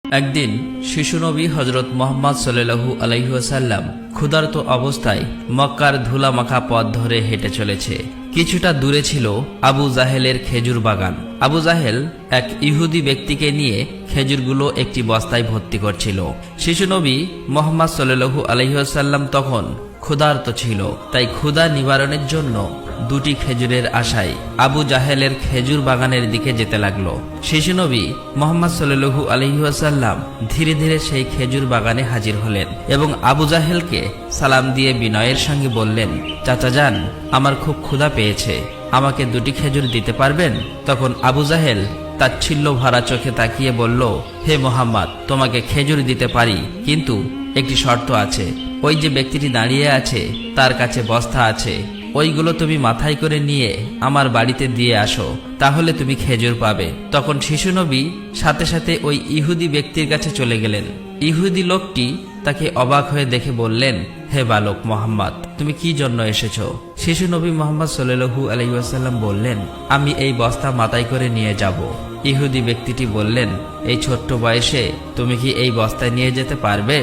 একদিন শিশু নবী হজরত মুহাম্মদ সাল্লাল্লাহু আলাইহি ওয়াসাল্লাম ক্ষুধার্ত অবস্থায় মক্কার ধুলামাখা পথ ধরে হেঁটে চলেছে। কিছুটা দূরে ছিল আবু জাহেলের খেজুর বাগান। আবু জাহেল এক ইহুদি ব্যক্তিকে নিয়ে খেজুরগুলো একটি বস্তায় ভর্তি করছিল। শিশু নবী মুহাম্মদ সাল্লাল্লাহু আলাইহি ওয়াসাল্লাম তখন ক্ষুধার্ত ছিল, তাই ক্ষুধা নিবারণের জন্য দুটি খেজুরের আশায় আবু জাহেলের খেজুর বাগানের দিকে যেতে লাগলো। শিশু নবী মুহাম্মদ সাল্লাল্লাহু আলাইহি ওয়াসাল্লাম ধীরে ধীরে সেই খেজুর বাগানে হাজির হলেন এবং আবু জাহেলকে সালাম দিয়ে বিনয়ের সঙ্গে বললেন, চাচা যান, আমার খুব ক্ষুধা পেয়েছে, আমাকে দুটি খেজুর দিতে পারবেন? তখন আবু জাহেল তাচ্ছিল্য ভরা চোখে তাকিয়ে বলল, হে মুহাম্মদ, তোমাকে খেজুর দিতে পারি, কিন্তু একটি শর্ত আছে। ওই যে ব্যক্তিটি দাঁড়িয়ে আছে তার কাছে বস্তা আছে, ওইগুলো তুমি মাথায় করে নিয়ে আমার বাড়িতে দিয়ে আসো, তাহলে তুমি খেজুর পাবে। তখন শিশু নবী সাথে সাথে ওই ইহুদি ব্যক্তির কাছে চলে গেলেন। ইহুদি লোকটি তাকে অবাক হয়ে দেখে বললেন, হে বালক মুহাম্মদ, তুমি কি জন্য এসেছো? শিশু নবী মুহাম্মদ সাল্লাল্লাহু আলাইহি ওয়াসাল্লাম বললেন, আমি এই বস্তা মাথায় করে নিয়ে যাব। ইহুদি ব্যক্তিটি বললেন, এই ছোট্ট বয়সে তুমি কি এই বস্তায় নিয়ে যেতে পারবে?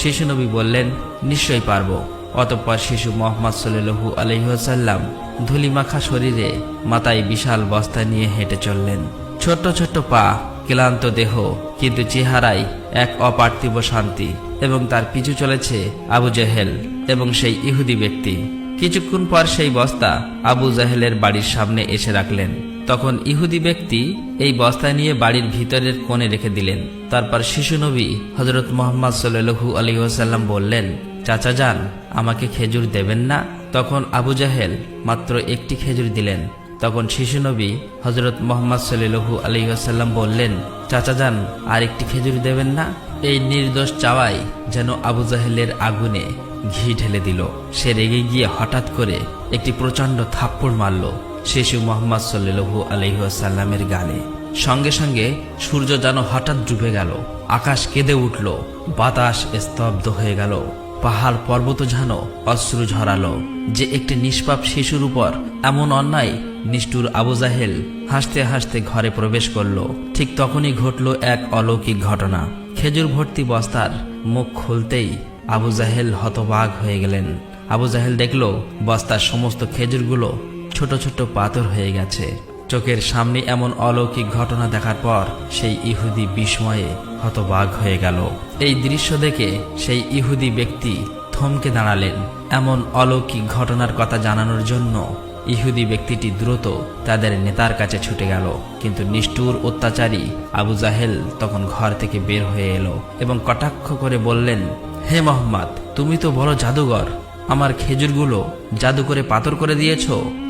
শিশু নবী বললেন, নিশ্চয়ই পারবো। অতঃপর শিশু মুহাম্মদ সাল্লাল্লাহু আলাইহি ওয়াসাল্লাম ধুলিমাখা শরীরে মাথায় বিশাল বস্তা নিয়ে হেঁটে চললেন। ছোট্ট ছোট্ট পা, ক্লান্ত দেহ, কিন্তু চেহারায় এক অপার্থিব শান্তি। এবং তার পিছু চলেছে আবু জাহেল এবং সেই ইহুদি ব্যক্তি। কিছুক্ষণ পর সেই বস্তা আবু জাহেলের বাড়ির সামনে এসে রাখলেন। তখন ইহুদি ব্যক্তি এই বস্তা নিয়ে বাড়ির ভিতরের কোণে রেখে দিলেন। তারপর শিশু নবী হযরত মুহাম্মদ সাল্লাল্লাহু আলাইহি ওয়াসাল্লাম বললেন, চাচা যান, আমাকে খেজুর দেবেন না? তখন আবু জাহেল মাত্র একটি খেজুর দিলেন। তখন শিশু নবী হযরত মুহাম্মদ সাল্লাল্লাহু আলাইহি ওয়াসাল্লাম বললেন, চাচা যান, আর একটি খেজুর দেবেন না? এই নির্দোষ চাওয়াই যেন আবু জাহেলের আগুনে ঘি ঢেলে দিল। সে রেগে গিয়ে হঠাৎ করে একটি প্রচণ্ড থাপ্পড় মারল শিশু মুহাম্মদ সাল্লাল্লাহু আলাইহি ওয়াসাল্লামের গালে। সঙ্গে সঙ্গে সূর্য যেন হঠাৎ ডুবে গেল, আকাশ কেঁদে উঠল, বাতাস স্তব্ধ হয়ে গেল, পাহাড় পর্বত যেন অশ্রু ঝরালো। যে একটি নিষ্পাপ শিশুর উপর এমন অন্যায়! নিষ্ঠুর আবু জাহেল হাসতে হাসতে ঘরে প্রবেশ করল। ঠিক তখনই ঘটল এক অলৌকিক ঘটনা। খেজুর ভর্তি বস্তার মুখ খুলতেই আবু জাহেল হতবাক হয়ে গেলেন। আবু জাহেল দেখল বস্তার সমস্ত খেজুরগুলো ছোট ছোট পাথর হয়ে গেছে। চোখের সামনে এমন অলৌকিক ঘটনা দেখার পর সেই ইহুদি বিস্ময়ে হতবাক হয়ে গেল। এই দৃশ্য দেখে সেই ইহুদি ব্যক্তি থমকে দাঁড়ালেন। এমন অলৌকিক ঘটনার কথা জানানোর জন্য ইহুদি ব্যক্তিটি দ্রুত তাদের নেতার কাছে ছুটে গেল। কিন্তু নিষ্ঠুর অত্যাচারী আবু জাহেল তখন ঘর থেকে বের হয়ে এলো এবং কটাক্ষ করে বললেন, হে মুহাম্মদ, তুমি তো বড় জাদুঘর, আমার খেজুরগুলো জাদু করে পাথর করে দিয়েছ।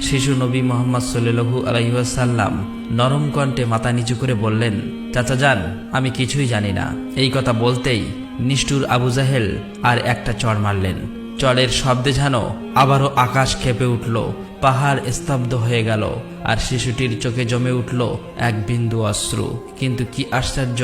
শিশু নবী মুহাম্মদ সাল্লাল্লাহু আলাইহি ওয়াসাল্লাম নরম কণ্ঠে মাথা নিচু করে বললেন, চাচা যান, আমি কিছুই জানি না। এই কথা বলতেই নিষ্ঠুর আবু জাহেল আর একটা চড় মারলেন। চড়ের শব্দে যেন আবারও আকাশ কেঁপে উঠল, পাহাড় স্তব্ধ হয়ে গেল, আর শিশুটির চোখে জমে উঠল এক বিন্দু অশ্রু। কিন্তু কি আশ্চর্য,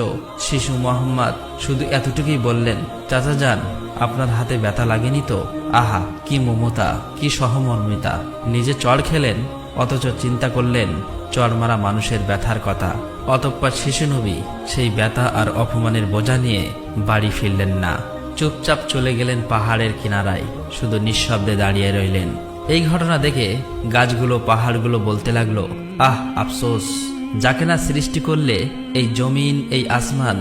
শিশু মুহাম্মদ শুধু এতটুকুই বললেন, চাচা যান, আপনার হাতে ব্যথা লাগেনি তো? আহা, কি মমতা, কি সহমর্মিতা! নিজে চড় খেলেন, অথচ চিন্তা করলেন চড় মারা মানুষের ব্যথার কথা। অতঃপর শিশু নবী সেই ব্যথা আর অপমানের বোঝা নিয়ে বাড়ি ফিরলেন না। চুপচাপ চলে গেলেন পাহাড়ের কিনারায়, শুধু নিঃশব্দে দাঁড়িয়ে রইলেন। এই ঘটনা দেখে গাছগুলো, পাহাড়গুলো বলতে লাগলো, আহ, আফসোস, যাকে না সৃষ্টি করলে এই জমিন, এই আসমান,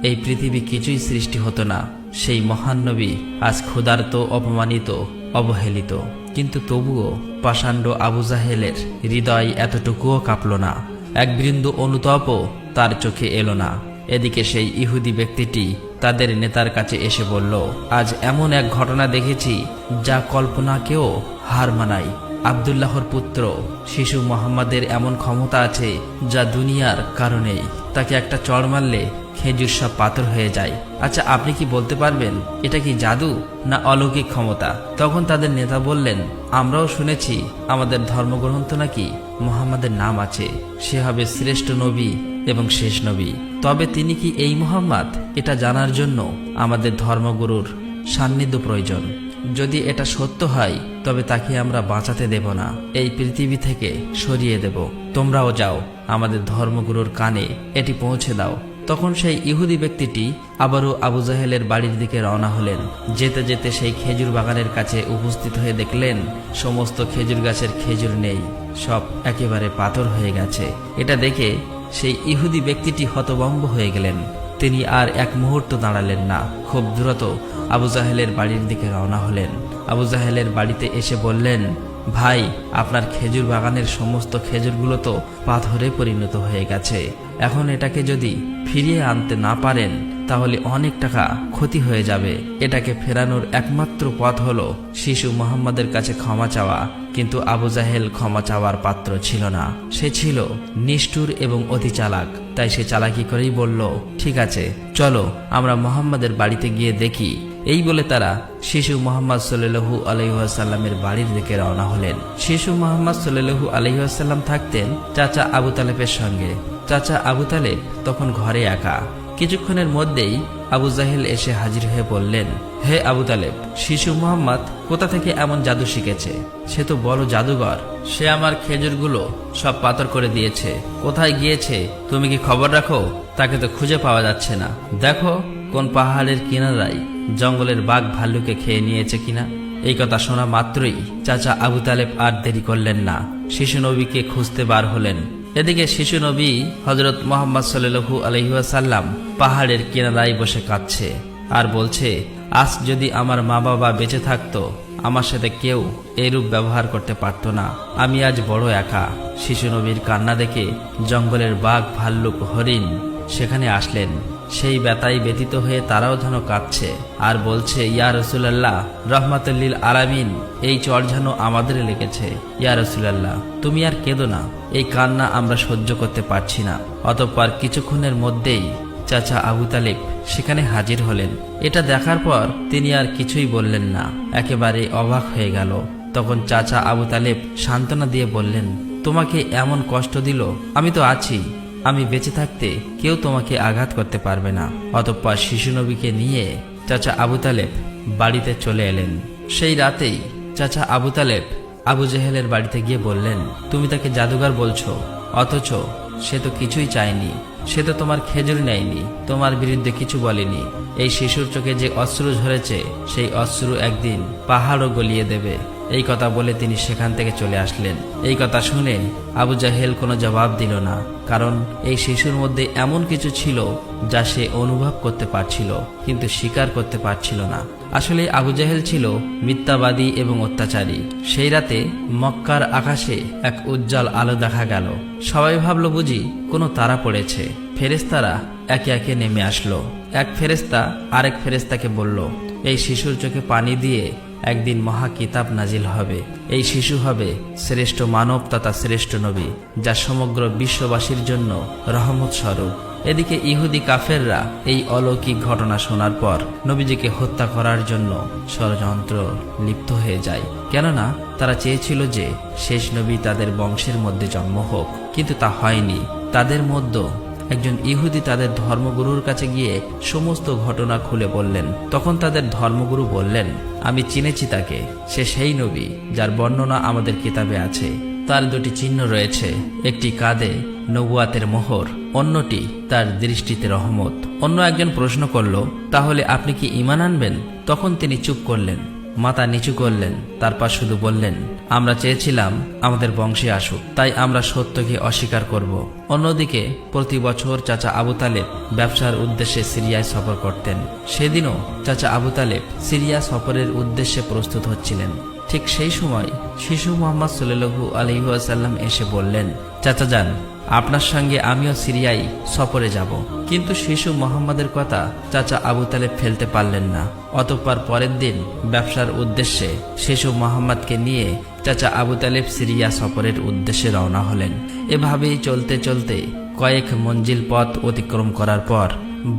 এই পৃথিবী কিছুই সৃষ্টি হতো না। সেই মহান নবী আজ ক্ষুধার্ত, অপমানিত, অবহেলিত। কিন্তু তবুও পাষাণ্ড আবু জাহেলের হৃদয় এতটুকুও কাঁপল না, এক বিন্দু অনুতাপও তার চোখে এলো না। এদিকে সেই ইহুদি ব্যক্তিটি তাদের নেতার কাছে এসে বলল, আজ এমন এক ঘটনা দেখেছি যা কল্পনাকেও হার মানায়। আব্দুল্লাহর পুত্র শিশু মুহাম্মাদের এমন ক্ষমতা আছে যা দুনিয়ার কারণেই। তাকে একটা চড় মারলে খেজুর সব পাথর হয়ে যায়। আচ্ছা, আপনি কি বলতে পারবেন এটা কি জাদু না অলৌকিক ক্ষমতা? তখন তাদের নেতা বললেন, আমরাও শুনেছি আমাদের ধর্মগ্রন্থ নাকি মুহাম্মাদের নাম আছে, সে হবে শ্রেষ্ঠ নবী এবং শেষ নবী। তবে তিনি কি এই মুহাম্মদ, এটা জানার জন্য আমাদের ধর্মগুরুর সান্নিধ্য প্রয়োজন। যদি এটা সত্য হয় তবে তাকে আমরা বাঁচাতে দেব না, এই পৃথিবী থেকে সরিয়ে দেব। তোমরাও যাও, আমাদের ধর্মগুরুর কানে এটি পৌঁছে দাও। তখন সেই ইহুদি ব্যক্তিটি আবারও আবু জাহেলের বাড়ির দিকে রওনা হলেন। যেতে যেতে সেই খেজুর বাগানের কাছে উপস্থিত হয়ে দেখলেন সমস্ত খেজুর গাছের খেজুর নেই, সব একেবারে পাথর হয়ে গেছে। এটা দেখে সেই ইহুদি ব্যক্তিটি হতভম্ব হয়ে গেলেন। তিনি আর এক মুহূর্ত দাঁড়ালেন না, খুব দ্রুত আবু জাহেলের বাড়ির দিকে রওনা হলেন। আবু জাহেলের বাড়িতে এসে বললেন, ভাই, আপনার খেজুর বাগানের সমস্ত খেজুরগুলো তো পাথরে পরিণত হয়ে গেছে। এখন এটাকে যদি ফিরিয়ে আনতে না পারেন তাহলে অনেক টাকা ক্ষতি হয়ে যাবে। এটাকে ফেরানোর একমাত্র পথ হলো শিশু মুহাম্মাদের কাছে ক্ষমা চাওয়া। কিন্তু আবু জাহেল ক্ষমা চাওয়ার পাত্র ছিল না। সে ছিল নিষ্ঠুর এবং অতি চালাক। তাই সে চালাকি করেই বলল, ঠিক আছে, চলো আমরা মুহাম্মাদের বাড়িতে গিয়ে দেখি। এই বলে তারা শিশু মুহাম্মদ সাল্লাল্লাহু আলাইহি ওয়াসাল্লামের বাড়ির দিকে রওনা হলেন। শিশু মুহাম্মদ সাল্লাল্লাহু আলাইহি ওয়াসাল্লাম থাকতেন চাচা আবু তালেবের সঙ্গে। চাচা আবু তালেব তখন ঘরে একা। কিছুক্ষণের মধ্যেই আবু জাহেল এসে হাজির হয়ে বললেন, হে আবু তালেব, শিশু মুহাম্মদ কোথা থেকে এমন জাদু শিখেছে? সে তো বড় জাদুঘর। সে আমার খেজুরগুলো সব পাথর করে দিয়েছে। কোথায় গিয়েছে তুমি কি খবর রাখো? তাকে তো খুঁজে পাওয়া যাচ্ছে না। দেখো কোন পাহাড়ের কিনারায় জঙ্গলের বাঘ ভাল্লুকে খেয়ে নিয়েছে কিনা। এই কথা শোনা মাত্রই চাচা আবু তালেব আর দেরি করলেন না, শিশু নবীকে খুঁজতে বার হলেন। এদিকে শিশু নবী হযরত মুহাম্মদ সাল্লাল্লাহু আলাইহি ওয়াসাল্লাম পাহাড়ের কিনারায় বসে কাঁদছে আর বলছে, আজ যদি আমার মা বাবা বেঁচে থাকতো আমার সাথে কেউ এরূপ ব্যবহার করতে পারত না। আমি আজ বড় একা। শিশু নবীর কান্না দেখে জঙ্গলের বাঘ ভাল্লুক হরিণ সেখানে আসলেন। সেই ব্যথায় ব্যতীত হয়ে তারাও যেন কাঁদছে আর বলছে, ইয়া রাসূলুল্লাহ, রাহমাতুল লিল আলামিন, এই চর যেন আমাদের লেগেছে। ইয়া রাসূলুল্লাহ, তুমি আর কেঁদো না, এই কান্না আমরা সহ্য করতে পারছি না। অতঃপর কিছুক্ষণের মধ্যেই চাচা আবু তালেব সেখানে হাজির হলেন। এটা দেখার পর তিনি আর কিছুই বললেন না, একেবারে অবাক হয়ে গেল। তখন চাচা আবু তালেব সান্ত্বনা দিয়ে বললেন, তোমাকে এমন কষ্ট দিল, আমি তো আছি। আমি বেঁচে থাকতে কেউ তোমাকে আঘাত করতে পারবে না। অতঃপর শিশু নবীকে নিয়ে চাচা আবু তালেব বাড়িতে চলে এলেন। সেই রাতেই চাচা আবু তালেব আবু জেহেলের বাড়িতে গিয়ে বললেন, তুমি তাকে জাদুঘর বলছো, অথচ সে তো কিছুই চায়নি। সে তো তোমার খেজুর নেয়নি, তোমার বিরুদ্ধে কিছু বলেনি। এই শিশুর চোখে যে অশ্রু ঝরেছে সেই অশ্রু একদিন পাহাড়ও গলিয়ে দেবে। এই কথা বলে তিনি সেখান থেকে চলে আসলেন। এই কথা শুনে আবু জাহেল কোনো জবাব দিল না, কারণ এই শিশুর মধ্যে এমন কিছু ছিল যা সে অনুভব করতে পারছিল কিন্তু স্বীকার করতে পারছিল না। আসলে আবু জাহেল ছিল মিথ্যাবাদী এবং অত্যাচারী। সেই রাতে মক্কার আকাশে এক উজ্জ্বল আলো দেখা গেল। সবাই ভাবল বুঝি কোনো তারা পড়েছে। ফেরেশতারা একে একে নেমে আসলো। এক ফেরেশতা আরেক ফেরেশতাকে বলল, এই শিশুর চোখে পানি দিয়ে একদিন মহা কিতাব নাজিল হবে। এই শিশু হবে শ্রেষ্ঠ মানব তথা শ্রেষ্ঠ নবী, যা সমগ্র বিশ্ববাসীর জন্য রহমত স্বরূপ। এদিকে ইহুদি কাফেররা এই অলৌকিক ঘটনা শোনার পর নবীজিকে হত্যা করার জন্য ষড়যন্ত্র লিপ্ত হয়ে যায়। কেননা তারা চেয়েছিল যে শেষ নবী তাদের বংশের মধ্যে জন্ম হোক, কিন্তু তা হয়নি। তাদের মধ্যে একজন ইহুদি তাদের ধর্মগুরুর কাছে গিয়ে সমস্ত ঘটনা খুলে বললেন। তখন তাদের ধর্মগুরু বললেন, আমি চিনেছি তাকে, সে সেই নবী যার বর্ণনা আমাদের কিতাবে আছে। তার দুটি চিহ্ন রয়েছে, একটি কাঁধে নবুয়াতের মোহর, অন্যটি তার দৃষ্টিতে রহমত। অন্য একজন প্রশ্ন করল, তাহলে আপনি কি ঈমান আনবেন? তখন তিনি চুপ করলেন, মাথা নিচু করলেন, তারপর শুধু বললেন, আমরা চেয়েছিলাম আমাদের বংশে আসুক, তাই আমরা সত্যকে অস্বীকার করব। অন্যদিকে প্রতি বছর চাচা আবু তালেব ব্যবসার উদ্দেশ্যে সিরিয়ায় সফর করতেন। সেদিনও চাচা আবু তালেব সিরিয়া সফরের উদ্দেশ্যে প্রস্তুত হচ্ছিলেন। ঠিক সেই সময় শিশু মুহাম্মদ সাল্লাল্লাহু আলাইহি ওয়াসাল্লাম এসে বললেন, চাচা যান, আপনার সঙ্গে আমিও সিরিয়ায় সফরে যাব। কিন্তু শিশু মুহাম্মাদের কথা চাচা আবু তালেব ফেলতে পারলেন না। অতঃপর পরের দিন ব্যবসার উদ্দেশ্যে শিশু মুহাম্মাদকে নিয়ে চাচা আবু তালেব সিরিয়া সফরের উদ্দেশ্যে রওনা হলেন। এভাবেই চলতে চলতে কয়েক মঞ্জিল পথ অতিক্রম করার পর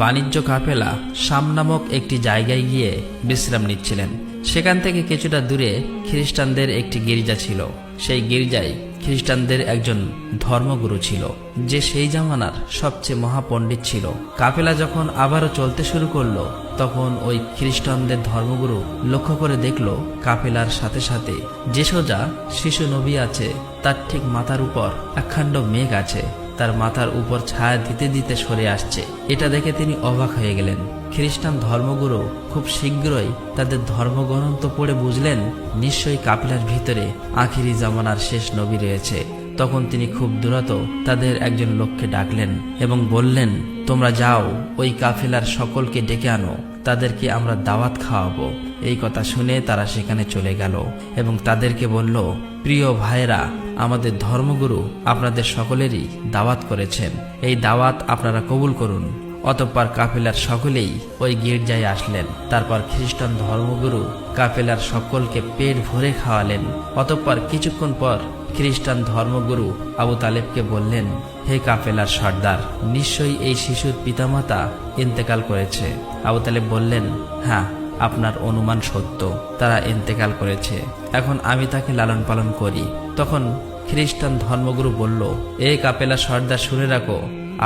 বাণিজ্য কাফেলা শাম নামক একটি জায়গায় গিয়ে বিশ্রাম নিচ্ছিলেন। সেখান থেকে কিছুটা দূরে খ্রিস্টানদের একটি গির্জা ছিল। সেই গির্জায় খ্রিস্টানদের একজন ধর্মগুরু ছিল, যে সেই জামানার সবচেয়ে মহাপণ্ডিত ছিল। কাফেলা যখন আবারও চলতে শুরু করলো, তখন ওই খ্রিস্টানদের ধর্মগুরু লক্ষ্য করে দেখল কাফেলার সাথে সাথে যে সোজা শিশু নবী আছে তার ঠিক মাথার উপর একখণ্ড মেঘ আছে। তার মাথার উপর ছায়া দিতে দিতে সরে আসছে। এটা দেখে তিনি অবাক হয়ে গেলেন। খ্রিস্টান ধর্মগুরু খুব শীঘ্রই তাদের ধর্মগ্রন্থ পড়ে বুঝলেন নিশ্চয়ই কাফেলার ভিতরে আখিরি জামানার শেষ নবী রয়েছে। তখন তিনি খুব দ্রুত তাদের একজন লোককে ডাকলেন এবং বললেন, তোমরা যাও, ওই কাফেলার সকলকে ডেকে আনো, তাদেরকে আমরা দাওয়াত খাওয়াবো। এই কথা শুনে তারা সেখানে চলে গেল এবং তাদেরকে বলল, প্রিয় ভাইরা, আমাদের ধর্মগুরু আপনাদের সকলেরই দাওয়াত করেছেন, এই দাওয়াত আপনারা কবুল করুন। অতঃপর কাফেলার সকলেই ওই গির্জায় আসলেন। তারপর খ্রিস্টান ধর্মগুরু কাফেলার সকলকে পেট ভরে খাওয়ালেন। অতঃপর কিছুক্ষণ পর খ্রিস্টান ধর্মগুরু আবু তালেবকে বললেন, হে কাফেলার সর্দার, নিশ্চয়ই এই শিশুর পিতামাতা ইন্তেকাল করেছে। আবু তালেব বললেন, হ্যাঁ, আপনার অনুমান সত্য, তারা ইন্তেকাল করেছে। এখন আমি তাকে লালন পালন করি। তখন খ্রিস্টান ধর্মগুরু বলল, এই কাফেলা সর্দার, শুনে রাখো,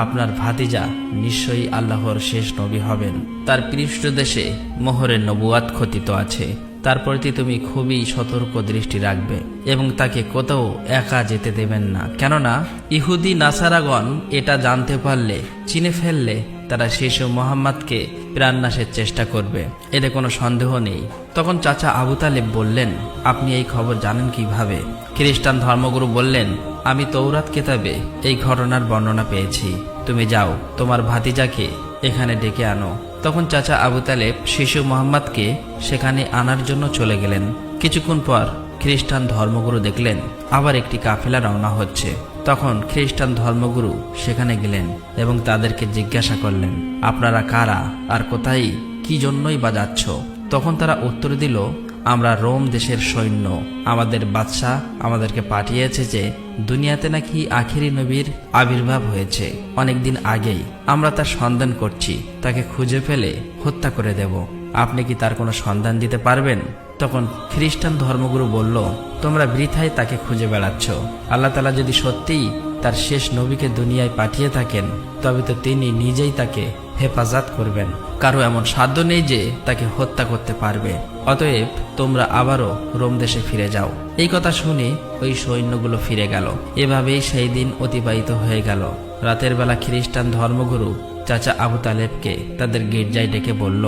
আপনার ভাতিজা নিশ্চয়ই আল্লাহর শেষ নবী হবেন। তার পৃষ্ঠদেশে মোহরের নবুয়াত খচিত আছে। তার প্রতি তুমি খুবই সতর্ক দৃষ্টি রাখবে এবং তাকে কোথাও একা যেতে দেবেন না। কেননা ইহুদি নাসারাগণ এটা জানতে পারলে, চিনে ফেললে, তারা শিশু মোহাম্মদকে প্রাণনাশের চেষ্টা করবে, এতে কোনো সন্দেহ নেই। তখন চাচা আবু তালেব বললেন, আপনি এই খবর জানেন কিভাবে? খ্রিস্টান ধর্মগুরু বললেন, আমি তৌরাত কিতাবে এই ঘটনার বর্ণনা পেয়েছি। তুমি যাও, তোমার ভাতিজাকে এখানে ডেকে আনো। তখন চাচা আবু তালেব শিশু মোহাম্মদকে সেখানে আনার জন্য চলে গেলেন। কিছুক্ষণ পর খ্রিস্টান ধর্মগুরু দেখলেন আবার একটি কাফেলা রওনা হচ্ছে। তখন খ্রিস্টান ধর্মগুরু সেখানে গেলেন এবং তাদেরকে জিজ্ঞাসা করলেন, আপনারা কারা আর কোথায়, কি জন্যই বা যাচ্ছ? তখন তারা উত্তর দিল, আমরা রোম দেশের সৈন্য। আমাদের বাদশাহ আমাদেরকে পাঠিয়েছে যে দুনিয়াতে নাকি আখিরি নবীর আবির্ভাব হয়েছে অনেকদিন আগেই। আমরা তার সন্ধান করছি, তাকে খুঁজে ফেলে হত্যা করে দেব। আপনি কি তার কোনো সন্ধান দিতে পারবেন? তখন খ্রিস্টান ধর্মগুরু বলল, তোমরা বৃথায় তাকে খুঁজে বেড়াচ্ছ। আল্লাহ তাআলা যদি সত্যিই তার শেষ নবীকে দুনিয়ায় পাঠিয়ে থাকেন, তবে তো তিনি নিজেই তাকে হেফাজত করবেন। কারো এমন সাধ্য নেই যে তাকে হত্যা করতে পারবে। অতএব তোমরা আবারও রোম দেশে ফিরে যাও। এই কথা শুনে ওই সৈন্যগুলো ফিরে গেল। এভাবেই সেই দিন অতিবাহিত হয়ে গেল। রাতের বেলা খ্রিস্টান ধর্মগুরু চাচা আবু তালেবকে তাদের গির্জায় ডেকে বলল,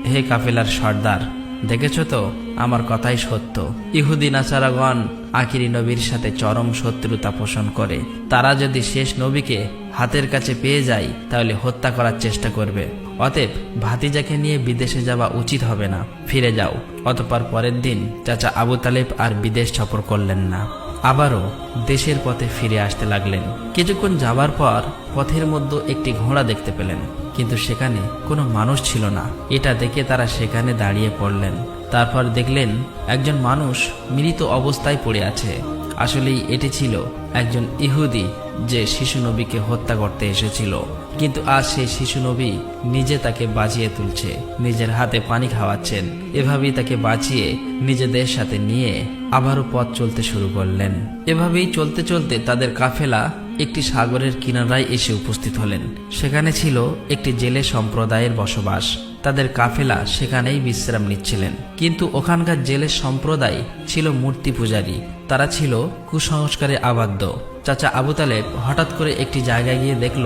হে কাফেলার সর্দার, দেখেছ তো আমার কথাই সত্য। ইহুদি নাসারাগণ আখিরি নবীর সাথে চরম শত্রুতা পোষণ করে। তারা যদি শেষ নবীকে হাতের কাছে পেয়ে যায় তাহলে হত্যা করার চেষ্টা করবে। অতএব ভাতিজাকে নিয়ে বিদেশে যাওয়া উচিত হবে না, ফিরে যাও। অতঃপর পরের দিন চাচা আবু তালেব আর বিদেশ সফর করলেন না, আবারও দেশের পথে ফিরে আসতে লাগলেন। কিছুক্ষণ যাবার পর পথের মধ্যে একটি ঘোড়া দেখতে পেলেন, কিন্তু সেখানে কোনো মানুষ ছিল না। এটা দেখে তারা সেখানে দাঁড়িয়ে পড়লেন। তারপর দেখলেন একজন মানুষ মৃত অবস্থায় পড়ে আছে। আসলেই এটি ছিল একজন ইহুদি যে শিশু নবীকে হত্যা করতে এসেছিল। কিন্তু আজ সেই শিশু নবী নিজে তাকে বাঁচিয়ে তুলছে, নিজের হাতে পানি খাওয়াচ্ছেন। এভাবেই তাকে বাঁচিয়ে নিজেদের সাথে নিয়ে আবারও পথ চলতে শুরু করলেন। এভাবেই চলতে চলতে তাদের কাফেলা একটি সাগরের কিনারায় এসে উপস্থিত হলেন। সেখানে ছিল একটি জেলে সম্প্রদায়ের বসবাস। তাদের কাফেলা সেখানেই বিশ্রাম নিচ্ছিলেন। কিন্তু ওখানকার জেলে সম্প্রদায় ছিল মূর্তি পূজারী। তারা ছিল কুসংস্কারে আবদ্ধ। চাচা আবু তালেব হঠাৎ করে একটি জায়গায় গিয়ে দেখল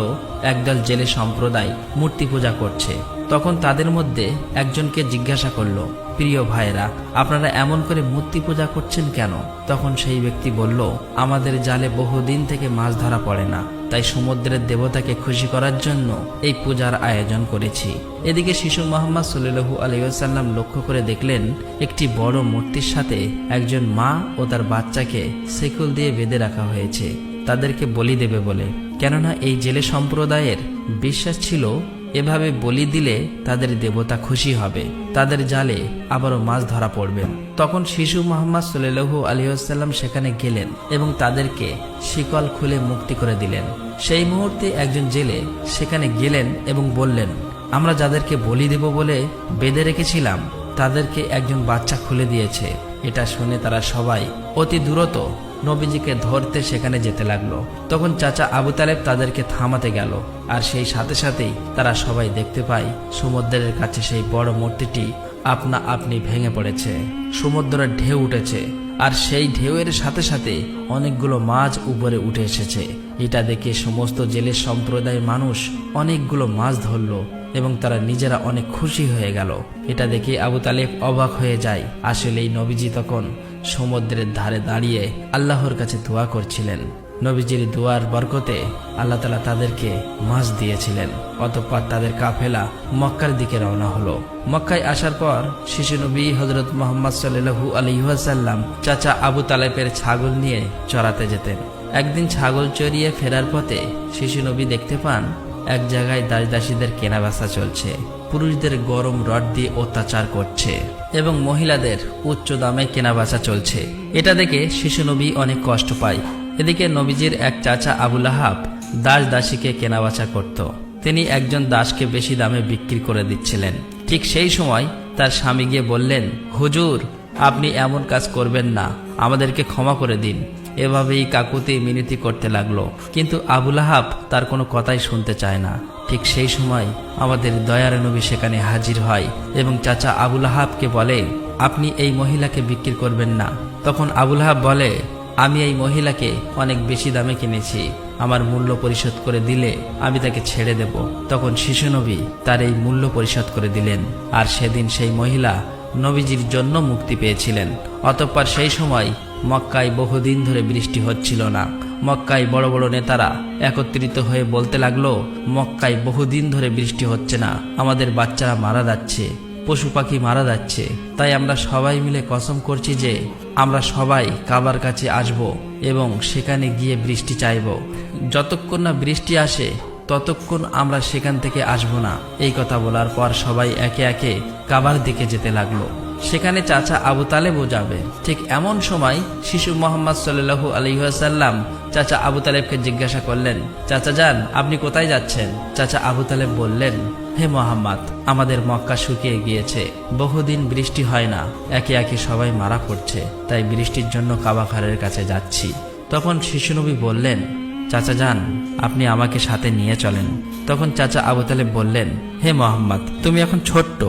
একদল জেলে সম্প্রদায় মূর্তি পূজা করছে। তখন তাদের মধ্যে একজনকে জিজ্ঞাসা করল, প্রিয় ভাইরা, আপনারা এমন করে মূর্তি পূজা করছেন কেন? তখন সেই ব্যক্তি বলল, আমাদের জালে বহুদিন থেকে মাছ ধরা পড়ে না, তাই সমুদ্রের দেবতাকে খুশি করার জন্য এই পূজার আয়োজন করেছি। এদিকে শিশু মোহাম্মদ সাল্লাল্লাহু আলাইহি ওয়াসাল্লাম লক্ষ্য করে দেখলেন একটি বড় মূর্তির সাথে একজন মা ও তার বাচ্চাকে শিকল দিয়ে বেঁধে রাখা হয়েছে, তাদেরকে বলি দেবে বলে। কেননা এই জেলে সম্প্রদায়ের বিশ্বাস ছিল এভাবে বলি দিলে তাদের দেবতা খুশি হবে, তাদের জালে আবারও মাছ ধরা পড়বে। তখন শিশু মোহাম্মদ সাল্লাল্লাহু আলাইহি ওয়াসাল্লাম সেখানে গেলেন এবং তাদেরকে শিকল খুলে মুক্তি করে দিলেন। সেই মুহূর্তে একজন জেলে সেখানে গেলেন এবং বললেন, আমরা যাদেরকে বলি দেব বলে বেঁধে রেখেছিলাম তাদেরকে একজন বাচ্চা খুলে দিয়েছে। এটা শুনে তারা সবাই অতি দ্রুত নবীজিকে ধরতে সেখানে যেতে লাগলো। তখন চাচা আবু তালেব তাদেরকে থামাতে গেল, আর সেই সাথে সাথেই তারা সবাই দেখতে পায় সমুদ্রের কাছে সেই বড় মূর্তিটি আপনা আপনি ভেঙে পড়েছে। সমুদ্রের ঢেউ উঠেছে আর সেই ঢেউয়ের সাথে সাথে অনেকগুলো মাছ উপরে উঠে এসেছে। এটা দেখে সমস্ত জেলের সম্প্রদায়ের মানুষ অনেকগুলো মাছ ধরলো এবং তারা নিজেরা অনেক খুশি হয়ে গেল। এটা দেখে আবু তালেব অবাক হয়ে যায়। আসলেই নবীজি তখন সমুদ্রের ধারে দাঁড়িয়ে আল্লাহর কাছে দোয়া করছিলেন। নবীজির দোয়ার বরকতে আল্লাহ তাআলা তাদেরকে মাছ দিয়েছিলেন। অতঃপর তাদের কাফেলা মক্কার দিকে রওনা হলো। মক্কায় আসার পর শিশু নবী হযরত মুহাম্মদ সাল্লাল্লাহু আলাইহি ওয়াসাল্লাম চাচা আবু তালেবের ছাগল নিয়ে চরাতে যেতেন। একদিন ছাগল চড়িয়ে ফেরার পথে শিশু নবী দেখতে পান এক জায়গায় দাসদাসীদের কেনাবেচা চলছে। পুরুষদের গরম রড দিয়ে অত্যাচার করছে এবং মহিলাদের উচ্চ দামে কেনাবেচা চলছে। এটা দেখে শিশু নবী অনেক কষ্ট পায়। এদিকে নবীজির এক চাচা আবু লাহাব দাসীকে কেনাবেচা করত। তিনি একজন দাসকে বেশি দামে বিক্রি করে দিচ্ছিলেন। ঠিক সেই সময় তার স্বামী গিয়ে বললেন, হুজুর, আপনি এমন কাজ করবেন না, আমাদেরকে ক্ষমা করে দিন। এভাবেই কাকুতি মিনতি করতে লাগলো, কিন্তু আবু লাহাব তার কোনো কথাই শুনতে চায় না। ঠিক সেই সময় আমাদের দয়ার নবী সেখানে হাজির হয় এবং চাচা আবু লাহাবকে বলে, আপনি এই মহিলাকে বিক্রি করবেন না। তখন আবু লাহাব বলে, আমি এই মহিলাকে অনেক বেশি দামে কিনেছি, আমার মূল্য পরিশোধ করে দিলে আমি তাকে ছেড়ে দেব। তখন শিশু নবী তার এই মূল্য পরিশোধ করে দিলেন, আর সেদিন সেই মহিলা নবীজির জন্য মুক্তি পেয়েছিলেন। অতঃপর সেই সময় মক্কায় বহুদিন ধরে বৃষ্টি হচ্ছিল না। মক্কায় বড় বড় নেতারা একত্রিত হয়ে বলতে লাগলো, মক্কায় বহুদিন ধরে বৃষ্টি হচ্ছে না, আমাদের বাচ্চারা মারা যাচ্ছে, পশু পাখি মারা যাচ্ছে। তাই আমরা সবাই মিলে কসম করছি যে আমরা সবাই কাবার কাছে আসব এবং সেখানে গিয়ে বৃষ্টি চাইব। যতক্ষণ না বৃষ্টি আসে ততক্ষণ আমরা সেখান থেকে আসব না। এই কথা বলার পর সবাই একে একে কাবার দিকে যেতে লাগলো। সেখানে চাচা আবু তালেবও যাবে। ঠিক এমন সময় শিশু মুহাম্মদ সাল্লাল্লাহু আলাইহি ওয়াসাল্লাম চাচা আবু তালেবকে জিজ্ঞাসা করলেন, চাচা যান, আপনি কোথায় যাচ্ছেন? চাচা আবু তালেব বললেন, হে মুহাম্মদ, আমাদের মক্কা শুকিয়ে গিয়েছে, বহুদিন বৃষ্টি হয় না, একে একে সবাই মারা পড়ছে, তাই বৃষ্টির জন্য কাবা ঘরের কাছে যাচ্ছি। তখন শিশু নবী বললেন, চাচা যান, আপনি আমাকে সাথে নিয়ে চলেন। তখন চাচা আবু তালেব বললেন, হে মুহাম্মদ, তুমি এখন ছোট্ট,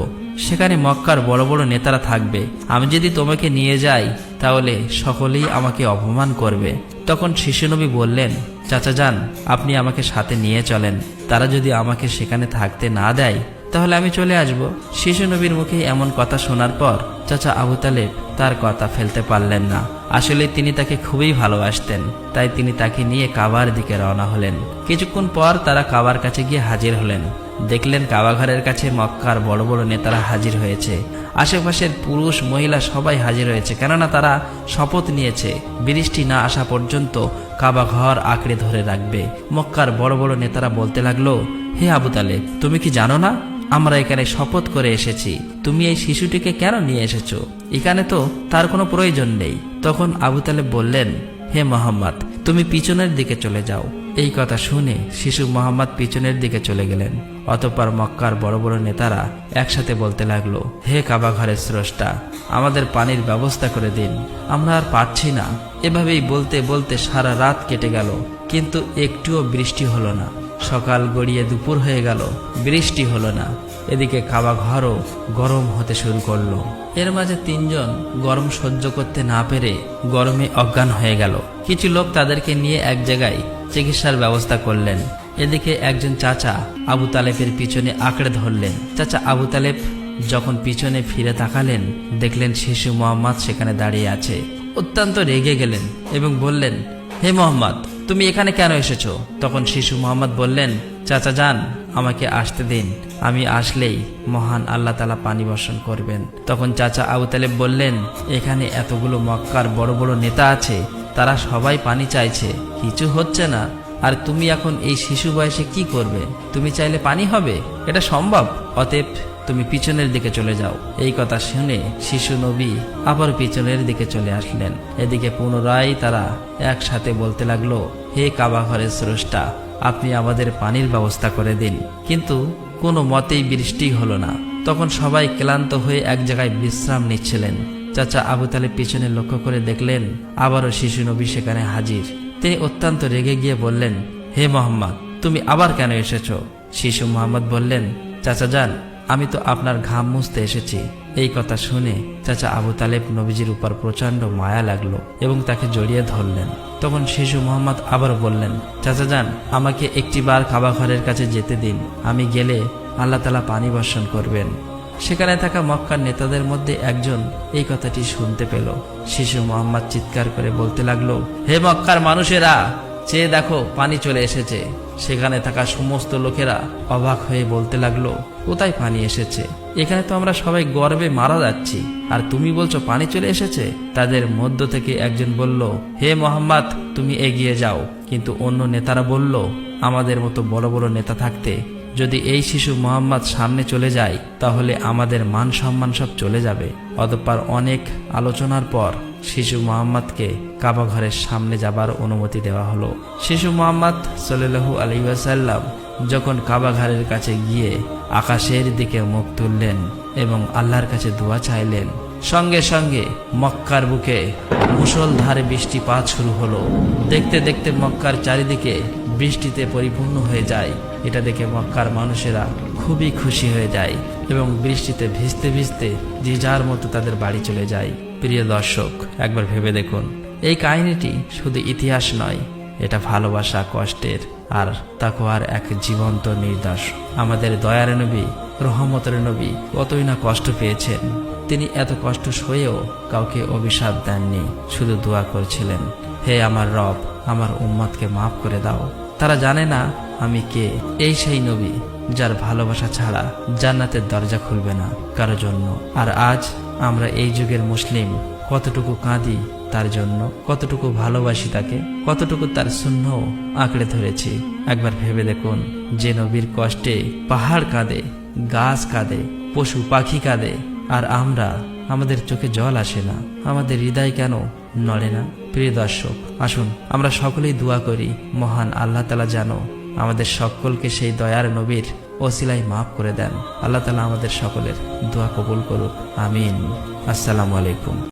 সেখানে মক্কার বড় বড় নেতারা থাকবে, আমি যদি তোমাকে নিয়ে যাই তাহলে সকলেই আমাকে অপমান করবে। তখন শিশু নবী বললেন, চাচা যান, আপনি আমাকে সাথে নিয়ে চলেন, তারা যদি আমাকে সেখানে থাকতে না দেয় তাহলে আমি চলে আসব। শিশু নবীর মুখে এমন কথা শোনার পর চাচা আবু তালেব তার কথা ফেলতে পারলেন না। আসলে তিনি তাকে খুবই ভালোবাসতেন, তাই তিনি তাকে নিয়ে কাবার দিকে রওনা হলেন। কিছুক্ষণ পর তারা কাবার কাছে গিয়ে হাজির হলেন। দেখলেন কাবাঘরের কাছে মক্কার বড় বড় নেতারা হাজির হয়েছে। আশেপাশের পুরুষ মহিলা সবাই হাজির হয়েছে, কেননা তারা শপথ নিয়েছে বৃষ্টি না আসা পর্যন্ত কাবাঘর আঁকড়ে ধরে রাখবে। মক্কার বড় বড় নেতারা বলতে লাগলো, হে আবু তালেব, তুমি কি জানো না আমরা এখানে শপথ করে এসেছি, তুমি এই শিশুটিকে কেন নিয়ে এসেছো? এখানে তো তার কোনো প্রয়োজন নেই। তখন আবু তালেব বললেন, হে মুহাম্মদ, তুমি পিছনের দিকে চলে যাও। এই কথা শুনে শিশু মুহাম্মদ পিছনের দিকে চলে গেলেন। অতঃপর মক্কার বড় বড় নেতারা একসাথে বলতে লাগলো, হে কাবা ঘরের স্রষ্টা, আমাদের পানির ব্যবস্থা করে দিন, আমরা আর পারছি না। এভাবেই বলতে বলতে সারা রাত কেটে গেল, কিন্তু একটুও বৃষ্টি হলো না। সকাল গড়িয়ে দুপুর হয়ে গেল, বৃষ্টি হলো না। এদিকে কাবা ঘরও গরম হতে শুরু করলো। এর মাঝে তিনজন গরম সহ্য করতে না পেরে গরমে অজ্ঞান হয়ে গেল। কিছু লোক তাদেরকে নিয়ে এক জায়গায় চিকিৎসার ব্যবস্থা করলেন। এদিকে একজন চাচা আবু তালেবের পিছনে আঁকড়ে ধরলেন। চাচা আবু তালেব যখন পিছনে ফিরে তাকালেন, দেখলেন শিশু মুহাম্মদ সেখানে দাঁড়িয়ে আছে। অত্যন্ত রেগে গেলেন এবং বললেন, হে মুহাম্মদ, তুমি এখানে কেন এসেছো? তখন শিশু মুহাম্মদ বললেন, চাচা যান, আমাকে আসতে দিন, আমি আসলেই মহান আল্লাহ তাআলা পানি বর্ষণ করবেন। তখন চাচা আবু তালেব বললেন, এখানে এতগুলো মক্কার বড় বড় নেতা আছে, তারা সবাই পানি চাইছে, কিছু হচ্ছে না, আর তুমি এখন এই শিশু বয়সে কি করবে? তুমি চাইলে পানি হবে? এটা সম্ভব? অতএব তুমি পিছনের দিকে চলে যাও। এই কথা শুনে শিশু নবী আবার পিছনের দিকে চলে আসলেন। এদিকে পুনরায় তারা একসাথে বলতে লাগলো, হে কাবা ঘরের স্রষ্টা, আপনি আমাদের পানির ব্যবস্থা করে দিন। কিন্তু কোনো মতেই বৃষ্টি হলো না। তখন সবাই ক্লান্ত হয়ে এক জায়গায় বিশ্রাম নিচ্ছিলেন। চাচা আবু তালেব পিছনে লক্ষ্য করে দেখলেন আবারও শিশু নবী সেখানে হাজির। তিনি অত্যন্ত রেগে গিয়ে বললেন, হে মুহাম্মদ, তুমি আবার কেন এসেছো? শিশু মুহাম্মদ বললেন, চাচা যান, আমি তো আপনার ঘাম মুছতে এসেছি। এই কথা শুনে চাচা আবু তালেব নবীজির উপর প্রচন্ড মায়া লাগলো এবং তাকে জড়িয়ে ধরলেন। তখন শিশু মোহাম্মদ আবার বললেন, চাচা যান, আমাকে একটিবার কাবা ঘরের কাছে যেতে দিন। আমি গেলে আল্লাহ তাআলা পানি বর্ষণ করবেন। সেখানে থাকা মক্কার নেতাদের মধ্যে একজন এই কথাটি শুনতে পেল। শিশু মোহাম্মদ চিৎকার করে বলতে লাগলো, হে মক্কার মানুষেরা, চেয়ে দেখো, পানি চলে এসেছে। সেখানে থাকা সমস্ত লোকেরা অবাক হয়ে বলতে লাগলো, কোথায় পানি এসেছে? এখানে তো আমরা সবাই গর্বে মারা যাচ্ছি, আর তুমি বলছো পানি চলে এসেছে? তাদের মধ্য থেকে একজন বলল, হে মোহাম্মদ, তুমি এগিয়ে যাও। কিন্তু অন্য নেতারা বলল, আমাদের মতো বড় বড় নেতা থাকতে যদি এই শিশু মোহাম্মদ সামনে চলে যায় তাহলে আমাদের মান সম্মান সব চলে যাবে। অতঃপর অনেক আলোচনার পর শিশু মোহাম্মদকে কাবা ঘরের সামনে যাবার অনুমতি দেওয়া হলো। শিশু মোহাম্মদ সাল্লাল্লাহু আলাইহি ওয়াসাল্লাম যখন কাবা ঘরের কাছে গিয়ে আকাশের দিকে মুখ তুললেন এবং আল্লাহর কাছে দোয়া চাইলেন, সঙ্গে সঙ্গে মক্কার বুকে মুষলধারে বৃষ্টিপাত শুরু হলো। দেখতে দেখতে মক্কার চারিদিকে বৃষ্টিতে পরিপূর্ণ হয়ে যায়। এটা দেখে মক্কার মানুষেরা খুবই খুশি হয়ে যায় এবং বৃষ্টিতে ভিজতে ভিজতে যে যার মতো তাদের বাড়ি চলে যায়। প্রিয় দর্শক, একবার ভেবে দেখুন, এই কাহিনীটি শুধু ইতিহাস নয়, এটা ভালোবাসা, কষ্টের আর তাকওয়ার এক জীবন্ত নিদর্শ। আমাদের দয়ার নবী, রহমতের নবী কতই না কষ্ট পেয়েছেন। তিনি এত কষ্ট সয়েও কাউকে অভিশাপ দেননি, শুধু দোয়া করছিলেন, হে আমার রব, আমার উম্মতকে মাফ করে দাও। তারা জানে না আমি কে। এই সেই নবী যার ভালোবাসা ছাড়া জান্নাতের দরজা খুলবে না কারো জন্য। আর আজ আমরা এই যুগের মুসলিম কতটুকু কাঁদি তার জন্য, কতটুকু ভালোবাসি তাকে, কতটুকু তার সুন্নাহ আঁকড়ে ধরেছি। একবার ভেবে দেখুন, যে নবীর কষ্টে পাহাড় কাঁদে, গাছ কাঁদে, পশু পাখি কাঁদে, আর আমরা, আমাদের চোখে জল আসে না, আমাদের হৃদয় কেন নড়ে না? প্রিয় দর্শক, আসুন আমরা সকলেই দোয়া করি, মহান আল্লাহ তাআলা যেন আমাদের সকলকে সেই দয়ার নবীর ওসিলায় মাফ করে দেন। আল্লাহ তাআলা আমাদের সকলের দোয়া কবুল করুক, আমিন। আসসালামু আলাইকুম।